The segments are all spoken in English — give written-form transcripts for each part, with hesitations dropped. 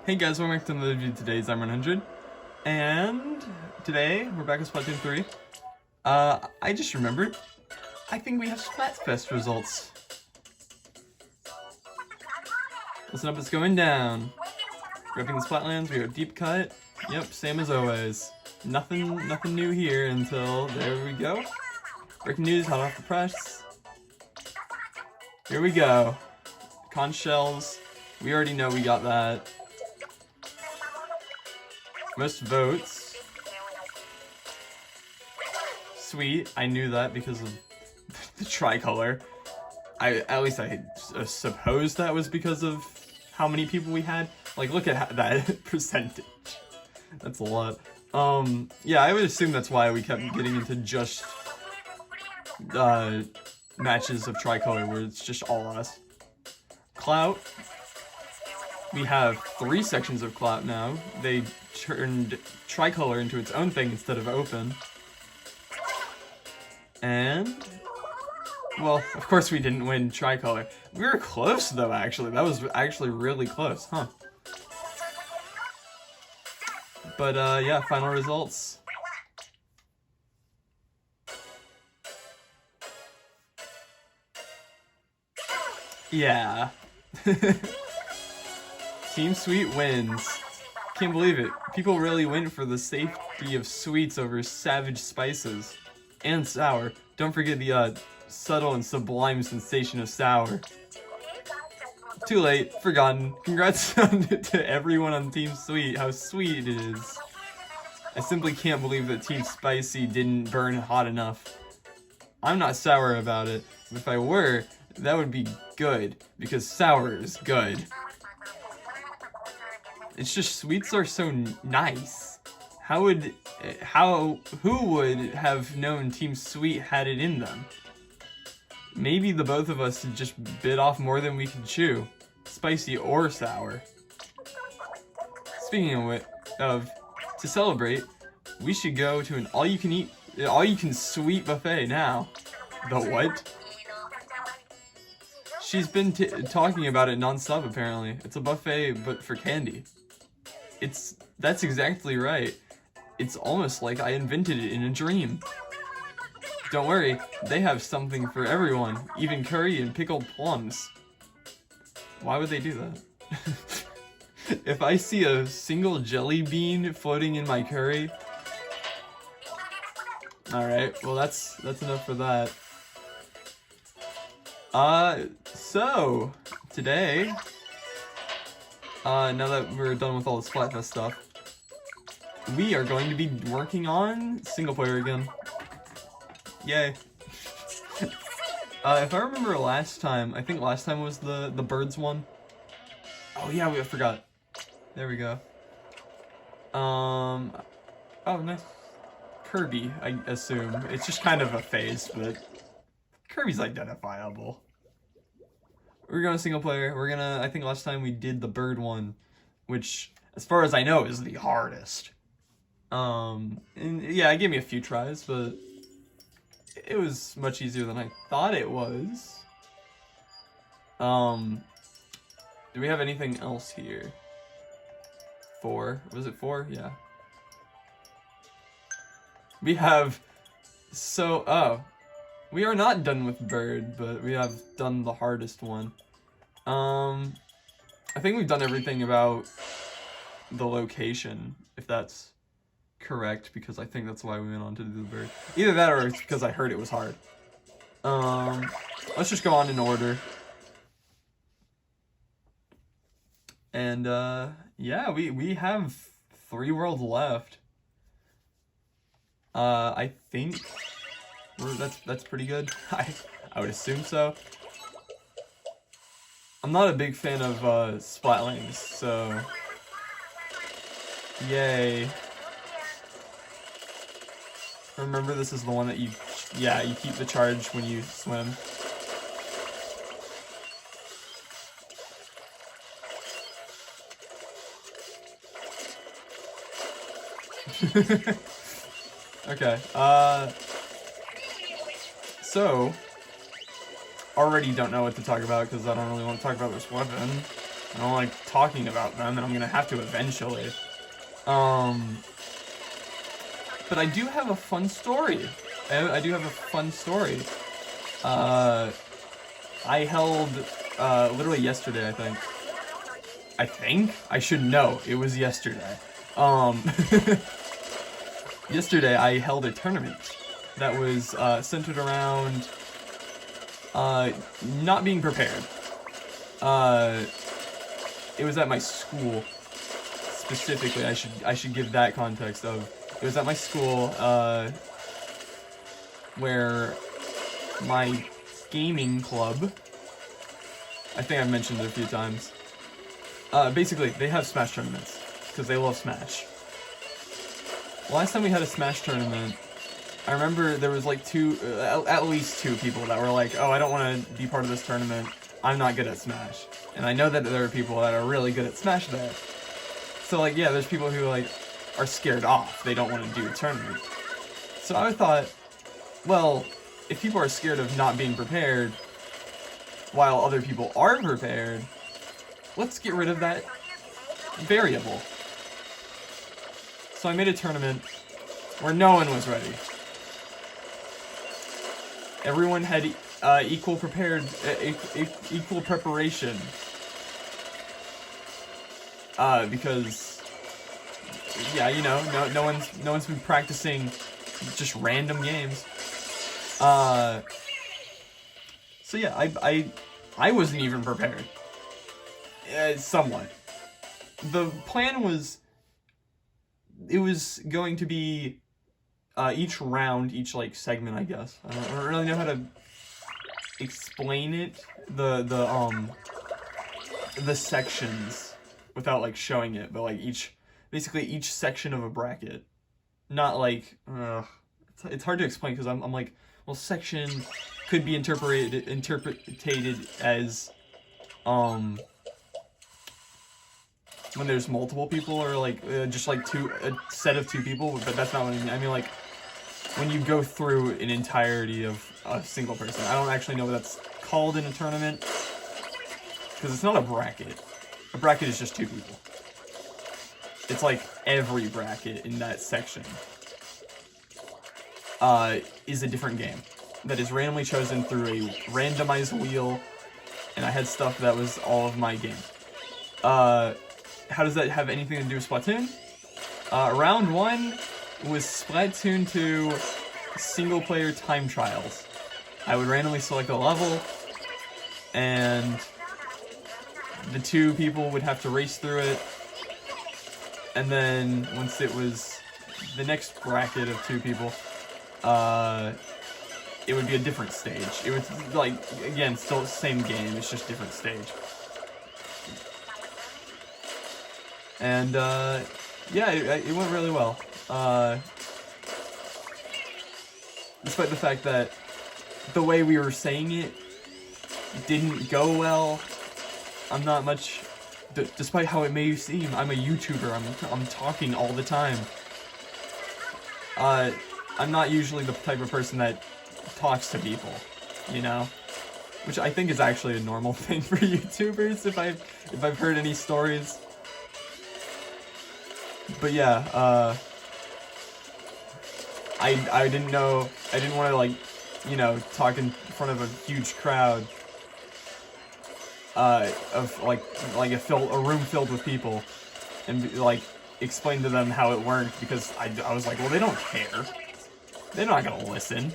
Hey guys, welcome back to another video. Today's I'm 100, and today we're back with Splatoon 3. I just remembered, I think we have Splatfest results. Listen up, it's going down. Ripping the Splatlands, we have Deep Cut. Yep, same as always. Nothing new here until, there we go. Breaking news, hot off the press. Here we go. Conch shells, we already know we got that. Most votes. Sweet, I knew that because of the tricolor. At least I suppose that was because of how many people we had. Like, look at that percentage. That's a lot. Yeah, I would assume that's why we kept getting into just matches of tricolor where it's just all us. Clout. We have 3 sections of Clout now. They turned tricolor into its own thing instead of open. And, well, of course we didn't win tricolor. We were close though, actually. That was actually really close, huh? But, yeah, final results. Yeah. Team Sweet wins. Can't believe it. People really went for the safety of sweets over savage spices. And sour. Don't forget the subtle and sublime sensation of sour. Too late. Forgotten. Congrats to everyone on Team Sweet. How sweet it is. I simply can't believe that Team Spicy didn't burn hot enough. I'm not sour about it. If I were, that would be good. Because sour is good. It's just sweets are so nice. Who would have known Team Sweet had it in them? Maybe the both of us had just bit off more than we could chew. Spicy or sour. Speaking of, to celebrate, we should go to an all-you-can sweet buffet now. The what? She's been talking about it non-stop apparently. It's a buffet, but for candy. That's exactly right. It's almost like I invented it in a dream. Don't worry, they have something for everyone, even curry and pickled plums. Why would they do that? If I see a single jelly bean floating in my curry... Alright, well that's enough for that. So, today... now that we're done with all the Splatfest stuff, we are going to be working on single player again. Yay. If I remember last time, I think last time was the birds one. Oh yeah, I forgot. There we go. Oh nice. Kirby, I assume. It's just kind of a face, but Kirby's identifiable. We're going single player. I think last time we did the bird one, which, as far as I know, is the hardest. And yeah, it gave me a few tries, but it was much easier than I thought it was. Do we have anything else here? 4. Was it 4? Yeah. We have... we are not done with bird, but we have done the hardest one. I think we've done everything about the location, if that's correct, because I think that's why we went on to do the bird. Either that or it's because I heard it was hard. Let's just go on in order. And, yeah, we have 3 worlds left. I think that's pretty good. I would assume so. I'm not a big fan of Splatlands, so yay. Remember, this is the one that you keep the charge when you swim. Okay, so, already don't know what to talk about because I don't really want to talk about this weapon. I don't like talking about them, and I'm gonna have to eventually. But I do have a fun story. I do have a fun story. I held, literally yesterday, I think. I should know. It was yesterday. Yesterday I held a tournament that was, centered around, not being prepared. It was at my school, specifically. I should give that context of, it was at my school, where my gaming club, I think I've mentioned it a few times, basically, they have Smash tournaments, because they love Smash. Last time we had a Smash tournament, I remember there was like at least two people that were like, oh, I don't want to be part of this tournament, I'm not good at Smash. And I know that there are people that are really good at Smash there. So like, yeah, there's people who like are scared off, they don't want to do a tournament. So I thought, well, if people are scared of not being prepared, while other people are prepared, let's get rid of that variable. So I made a tournament where no one was ready. Everyone had equal preparation. Because, yeah, you know, no one's been practicing just random games. So yeah, I wasn't even prepared. Somewhat. The plan was, it was going to be, each round, each, like, segment, I guess. I don't really know how to explain it. The sections, without, like, showing it, but, like, basically each section of a bracket. Not, like, it's hard to explain, because I'm like, well, section could be interpreted as, when there's multiple people, or like just like a set of two people, but that's not what I mean. I mean like when you go through an entirety of a single person. I don't actually know what that's called in a tournament, because it's not a bracket. A bracket is just two people. It's like every bracket in that section is a different game that is randomly chosen through a randomized wheel, and I had stuff that was all of my game. How does that have anything to do with Splatoon? Round 1 was Splatoon 2 single-player time trials. I would randomly select a level, and the two people would have to race through it, and then once it was the next bracket of two people, it would be a different stage. It was, like, again, still the same game, it's just different stage. And, yeah, it went really well. Despite the fact that the way we were saying it didn't go well, I'm not much... despite how it may seem, I'm a YouTuber, I'm talking all the time. I'm not usually the type of person that talks to people, you know? Which I think is actually a normal thing for YouTubers, if I've heard any stories. But yeah, I didn't want to, like, you know, talk in front of a huge crowd, of, like a room filled with people, and, like, explain to them how it worked, because I was like, well, they don't care. They're not gonna listen.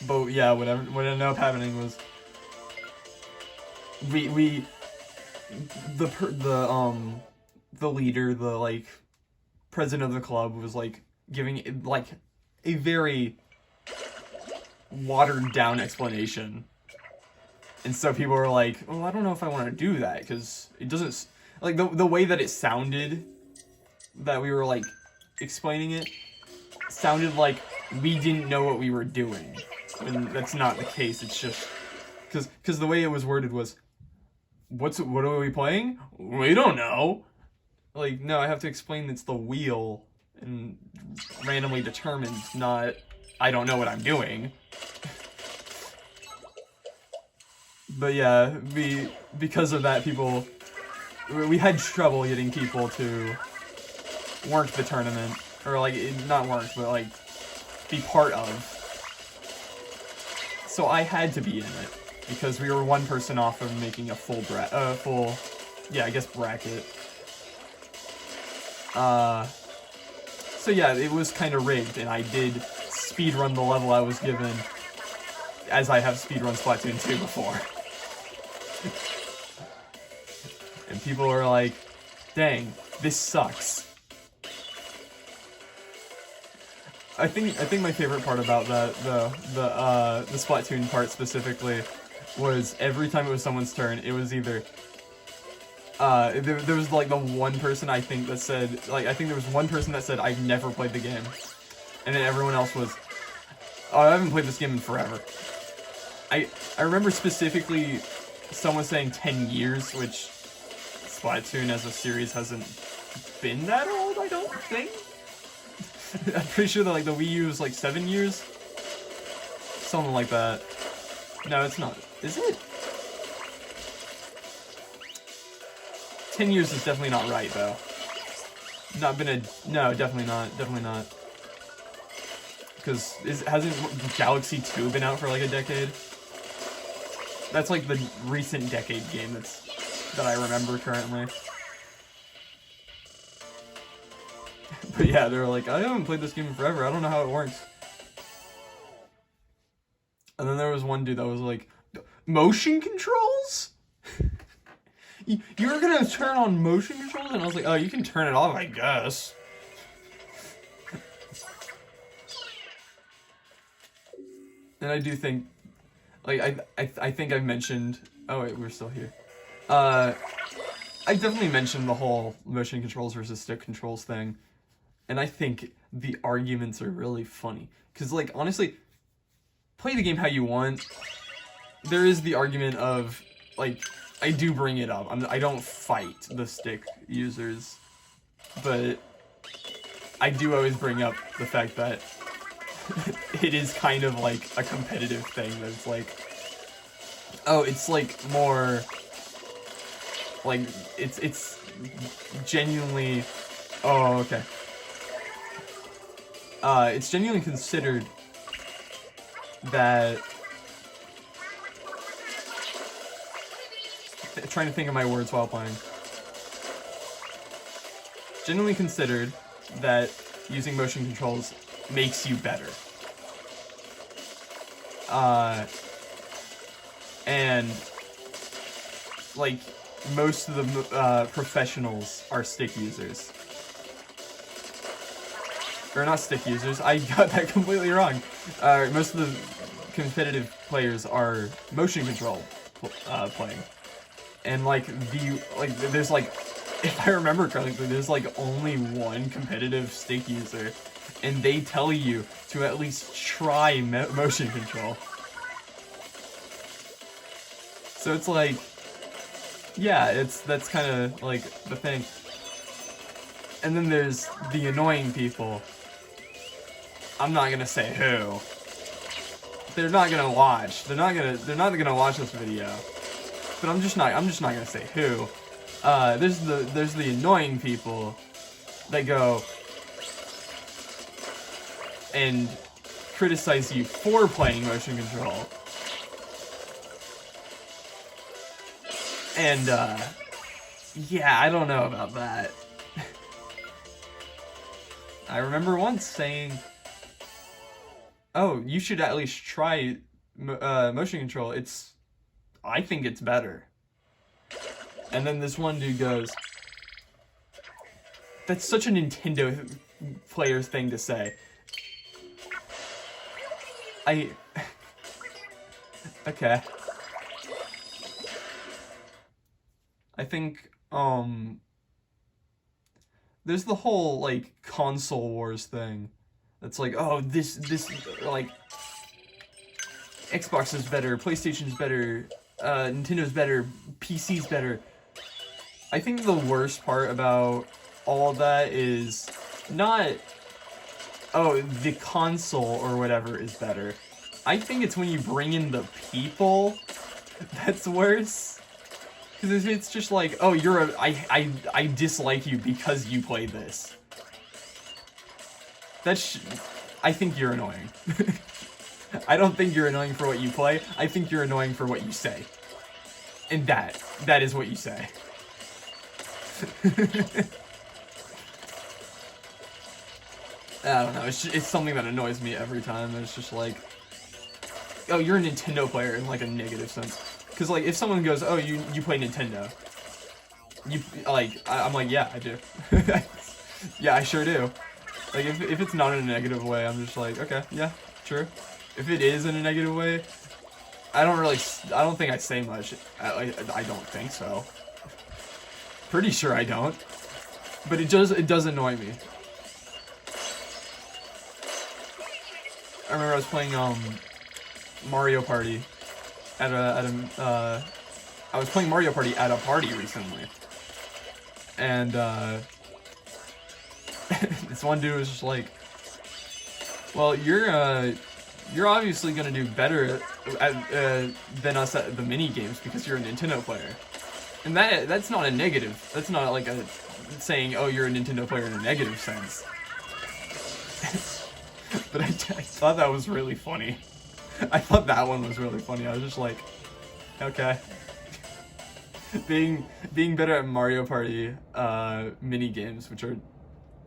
But yeah, what ended up happening was, the leader, the, like, president of the club was, like, giving, like, a very watered down explanation. And so people were like, oh, I don't know if I want to do that, because it doesn't, like, the way that it sounded, that we were, like, explaining it, sounded like we didn't know what we were doing. And that's not the case, it's just, because the way it was worded was, what are we playing? We don't know. Like, no, I have to explain it's the wheel, and randomly determined, not, I don't know what I'm doing. But yeah, because of that, we had trouble getting people to work the tournament, or like not work, but like be part of. So I had to be in it because we were one person off of making a full bracket. So yeah, it was kind of rigged, and I did speedrun the level I was given, as I have speedrun Splatoon 2 before. And people were like, dang, this sucks. I think my favorite part about the Splatoon part specifically was every time it was someone's turn, it was either there was like the one person I think that said, like, I think there was one person that said I've never played the game, and then everyone else was, oh, I haven't played this game in forever. I remember specifically someone saying 10 years, which Splatoon as a series hasn't been that old, I don't think. I'm pretty sure that like the Wii U is like 7 years, something like that. No, it's not. Is it? 10 years is definitely not right, though. No, definitely not. Definitely not. Because hasn't Galaxy 2 been out for like a decade? That's like the recent decade game that I remember currently. But yeah, they were like, I haven't played this game in forever. I don't know how it works. And then there was one dude that was like, motion controls? You're gonna turn on motion controls? And I was like, oh, you can turn it off, I guess. And I do think, like, I think I've mentioned, oh wait, we're still here. I definitely mentioned the whole motion controls versus stick controls thing. And I think the arguments are really funny. Because, like, honestly, play the game how you want. There is the argument of, like, I do bring it up. I don't fight the stick users. But I do always bring up the fact that it is kind of, like, a competitive thing. That's like, oh, it's, like, more, like, it's genuinely, oh, okay. It's genuinely considered that, trying to think of my words while playing. Genuinely considered that using motion controls makes you better. And, like, most of the professionals are stick users. Or not stick users, I got that completely wrong. Most of the competitive players are motion control playing. And like there's like, if I remember correctly, there's like only one competitive stick user, and they tell you to at least try motion control. So it's like, yeah, that's kind of like the thing. And then there's the annoying people. I'm not gonna say who. They're not gonna watch. They're not gonna watch this video. But I'm just not gonna say who. There's the annoying people that go and criticize you for playing motion control. And yeah, I don't know about that. I remember once saying, oh, you should at least try motion control. I think it's better. And then this one dude goes, that's such a Nintendo player's thing to say. Okay. I think, there's the whole, like, console wars thing. It's like, oh, this, like, Xbox is better, PlayStation's better, Nintendo's better, PC's better. I think the worst part about all of that is not, oh, the console or whatever is better. I think it's when you bring in the people That's worse. Because if it's just like, oh, I dislike you because you play this. I think you're annoying. I don't think you're annoying for what you play. I think you're annoying for what you say. And that is what you say. I don't know, it's something that annoys me every time. It's just like, oh, you're a Nintendo player in like a negative sense. Because like, if someone goes, oh, you play Nintendo, I'm like, yeah, I do. Yeah, I sure do. Like, if it's not in a negative way, I'm just like, okay, yeah, sure. If it is in a negative way, I don't think I say much. I don't think so. Pretty sure I don't. But it does annoy me. I remember I was playing Mario Party I was playing Mario Party at a party recently, and this one dude was just like, "Well, you're obviously gonna do better than us at the mini games because you're a Nintendo player," and that's not a negative. That's not like a saying, "Oh, you're a Nintendo player" in a negative sense. But I thought that was really funny. I thought that one was really funny. I was just like, okay. Being better at Mario Party mini games, which are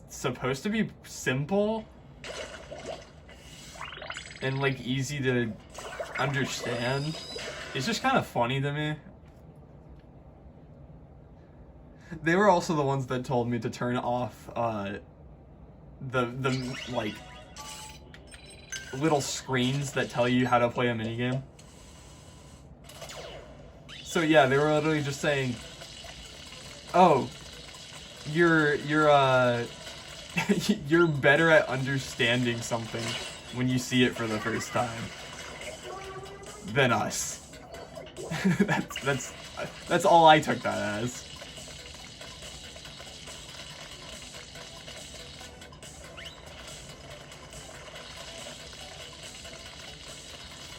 supposed to be simple and like easy to understand, it's just kind of funny to me. They were also the ones that told me to turn off the like little screens that tell you how to play a minigame. So yeah, they were literally just saying, "Oh, you're you're better at understanding something when you see it for the first time than us." That's all I took that as.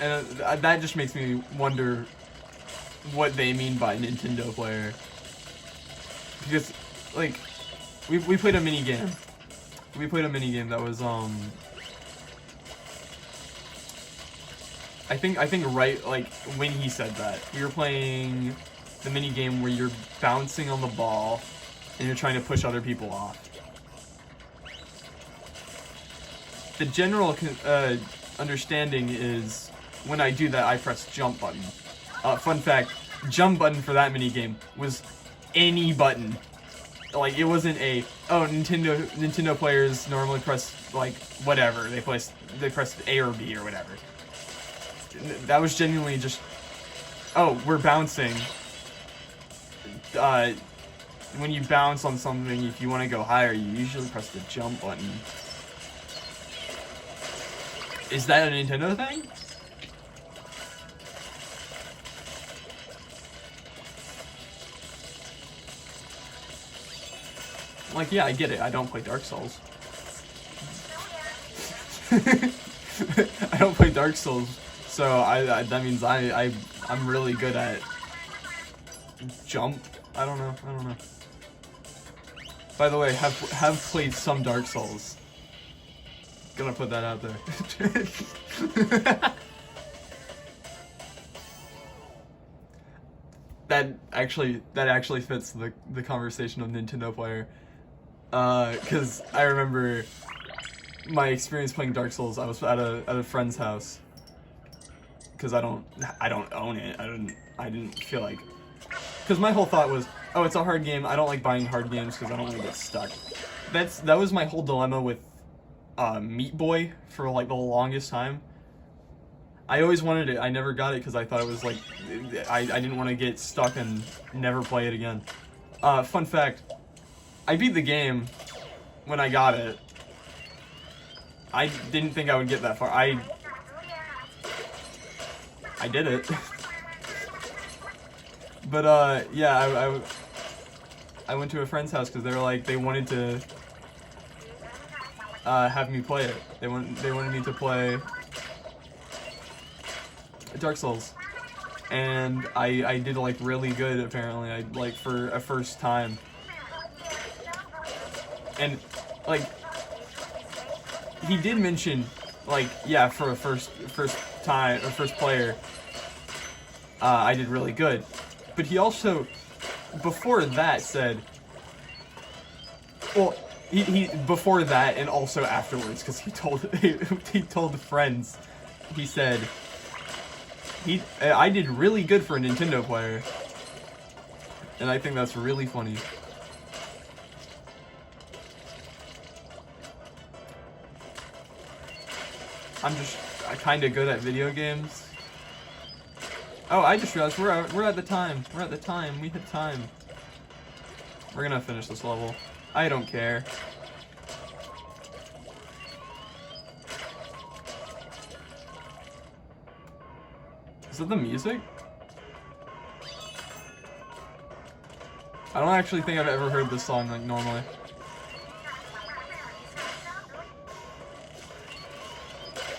And that just makes me wonder what they mean by Nintendo player. Because, like, we played a mini game. We played a mini game that was I think right like when he said that, we were playing the mini game where you're bouncing on the ball and you're trying to push other people off. The general understanding is, when I do that, I press jump button. Fun fact, jump button for that mini game was any button. Like, it wasn't a, oh, Nintendo players normally press like whatever. They press A or B or whatever. That was genuinely just, oh, we're bouncing. When you bounce on something, if you want to go higher, you usually press the jump button. Is that a Nintendo thing? Like, yeah, I get it. I don't play Dark Souls. I don't play Dark Souls, so that means I'm really good at jump. I don't know. By the way, have played some Dark Souls. Gonna put that out there. That actually fits the conversation of Nintendo player. Because I remember my experience playing Dark Souls. I was at a friend's house. Because I don't own it. I didn't feel like. Because my whole thought was, oh, it's a hard game. I don't like buying hard games because I don't want to get stuck. That was my whole dilemma with Meat Boy for like the longest time. I always wanted it. I never got it because I thought it was like I didn't want to get stuck and never play it again. Fun fact. I beat the game when I got it. I didn't think I would get that far. I did it. But yeah, I went to a friend's house because they were like, they wanted to have me play it. They wanted me to play Dark Souls. and I did like really good apparently. I like for a first time, and like he did mention like yeah for a first time or first player, I did really good, but he also before that said, well. He before that and also afterwards, because he told friends, he said I did really good for a Nintendo player, and I think that's really funny. I'm kind of good at video games. Oh, I just realized we're at the time. We're at the time. We hit time. We're gonna finish this level. I don't care. Is that the music? I don't actually think I've ever heard this song like normally.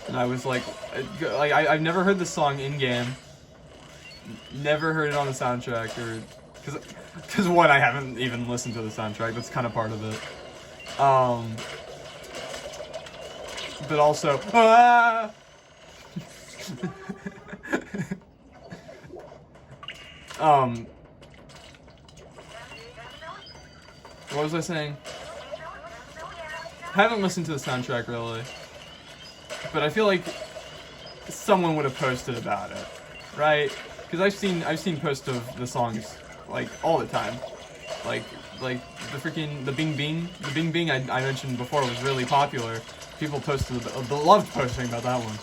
And I was like I've never heard this song in game. Never heard it on the soundtrack, or because one, I haven't even listened to the soundtrack. That's kind of part of it. But also, what was I saying? I haven't listened to the soundtrack really, but I feel like someone would have posted about it, right? Because I've seen posts of the songs like all the time, like the Bing Bing I mentioned before was really popular. People posted loved posting about that one.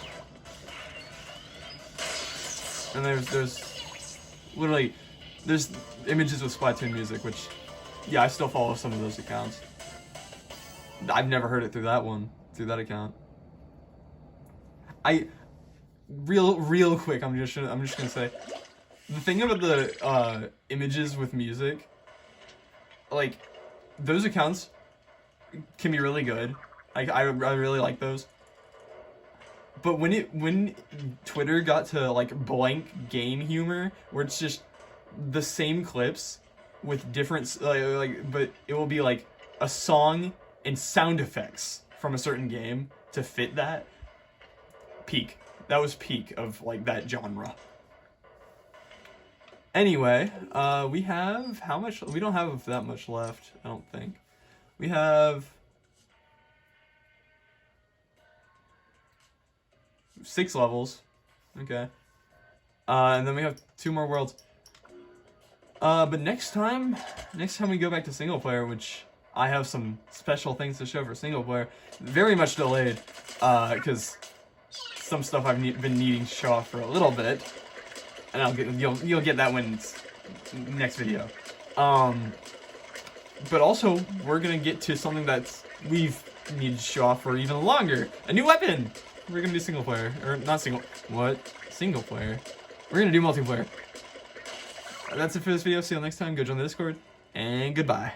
And there's images with Splatoon music, which yeah, I still follow some of those accounts. I've never heard it through that account. Real quick, I'm just gonna say, the thing about the images with music, like those accounts can be really good. I really like those. But when Twitter got to like blank game humor, where it's just the same clips with different but it will be like a song and sound effects from a certain game to fit that. Peak. That was peak of like that genre. Anyway, we have how much? We don't have that much left, I don't think. We have 6 levels. Okay. And then we have 2 more worlds. But next time we go back to single player, which I have some special things to show for single player, very much delayed, because some stuff I've been needing to show off for a little bit, and you'll get that one next video. But also we're gonna get to something that we've needed to show off for even longer. A new weapon. We're gonna do single player, or not single. What? Single player. We're gonna do multiplayer. That's it for this video. See you next time. Go join the Discord, and goodbye.